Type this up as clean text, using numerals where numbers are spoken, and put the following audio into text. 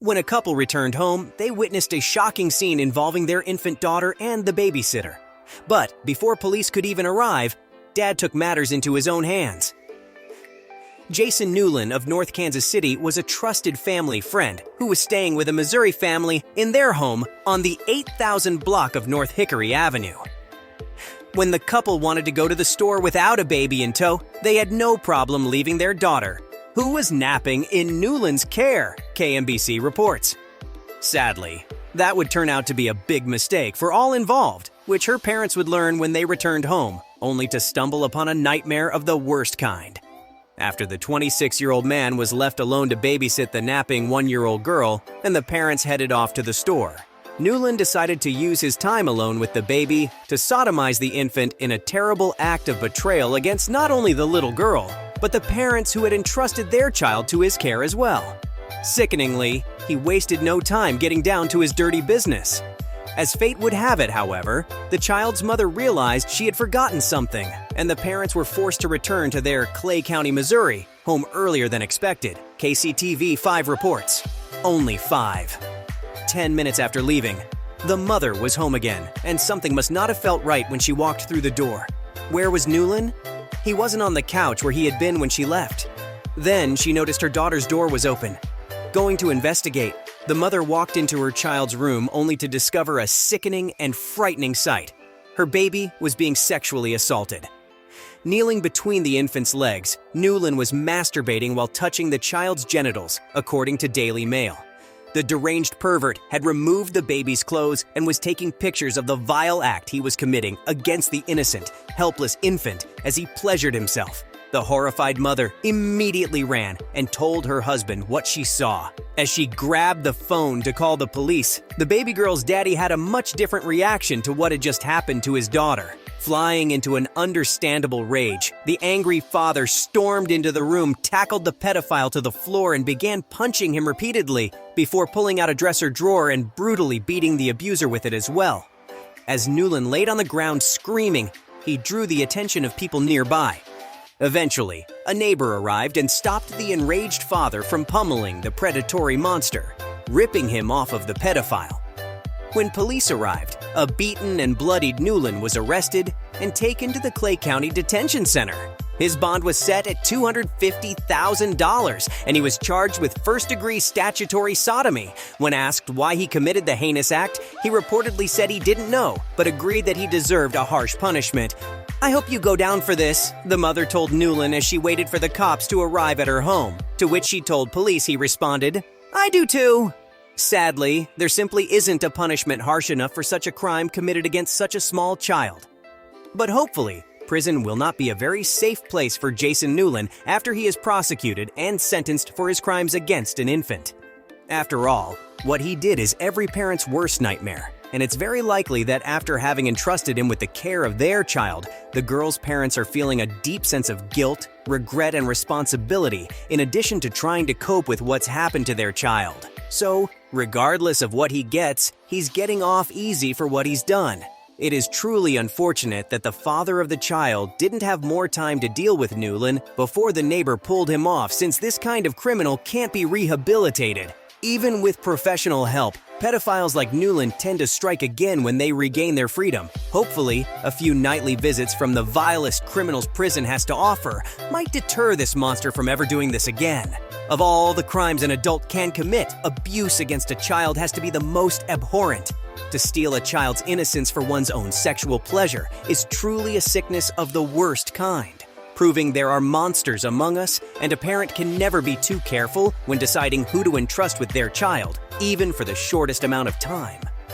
When a couple returned home, they witnessed a shocking scene involving their infant daughter and the babysitter. But before police could even arrive, Dad took matters into his own hands. Jason Newland of North Kansas City was a trusted family friend who was staying with a Missouri family in their home on the 8,000 block of North Hickory Avenue. When the couple wanted to go to the store without a baby in tow, they had no problem leaving their daughter, who was napping in Newland's care, KMBC reports. Sadly, that would turn out to be a big mistake for all involved, which her parents would learn when they returned home, only to stumble upon a nightmare of the worst kind. After the 26-year-old man was left alone to babysit the napping 1-year-old girl and the parents headed off to the store, Newland decided to use his time alone with the baby to sodomize the infant in a terrible act of betrayal against not only the little girl, but the parents who had entrusted their child to his care as well. Sickeningly, he wasted no time getting down to his dirty business. As fate would have it, however, the child's mother realized she had forgotten something, and the parents were forced to return to their Clay County, Missouri, home earlier than expected, KCTV 5 reports. Only 5. 10 minutes after leaving, the mother was home again, and something must not have felt right when she walked through the door. Where was Newland? He wasn't on the couch where he had been when she left. Then she noticed her daughter's door was open. Going to investigate, the mother walked into her child's room only to discover a sickening and frightening sight. Her baby was being sexually assaulted. Kneeling between the infant's legs, Newland was masturbating while touching the child's genitals, according to Daily Mail. The deranged pervert had removed the baby's clothes and was taking pictures of the vile act he was committing against the innocent, helpless infant as he pleasured himself. The horrified mother immediately ran and told her husband what she saw. As she grabbed the phone to call the police, the baby girl's daddy had a much different reaction to what had just happened to his daughter. Flying into an understandable rage, the angry father stormed into the room, tackled the pedophile to the floor, and began punching him repeatedly before pulling out a dresser drawer and brutally beating the abuser with it as well. As Newland laid on the ground screaming, he drew the attention of people nearby. Eventually, a neighbor arrived and stopped the enraged father from pummeling the predatory monster, ripping him off of the pedophile. When police arrived, a beaten and bloodied Newland was arrested and taken to the Clay County Detention Center. His bond was set at $250,000, and he was charged with first-degree statutory sodomy. When asked why he committed the heinous act, he reportedly said he didn't know, but agreed that he deserved a harsh punishment. "I hope you go down for this," the mother told Newland as she waited for the cops to arrive at her home, to which she told police he responded, "I do too." Sadly, there simply isn't a punishment harsh enough for such a crime committed against such a small child. But hopefully, prison will not be a very safe place for Jason Newland after he is prosecuted and sentenced for his crimes against an infant. After all, what he did is every parent's worst nightmare, and it's very likely that after having entrusted him with the care of their child, the girl's parents are feeling a deep sense of guilt, regret, and responsibility, in addition to trying to cope with what's happened to their child. So, regardless of what he gets, he's getting off easy for what he's done. It is truly unfortunate that the father of the child didn't have more time to deal with Newland before the neighbor pulled him off, since this kind of criminal can't be rehabilitated. Even with professional help, pedophiles like Newland tend to strike again when they regain their freedom. Hopefully, a few nightly visits from the vilest criminals prison has to offer might deter this monster from ever doing this again. Of all the crimes an adult can commit, abuse against a child has to be the most abhorrent. To steal a child's innocence for one's own sexual pleasure is truly a sickness of the worst kind, proving there are monsters among us, and a parent can never be too careful when deciding who to entrust with their child, even for the shortest amount of time.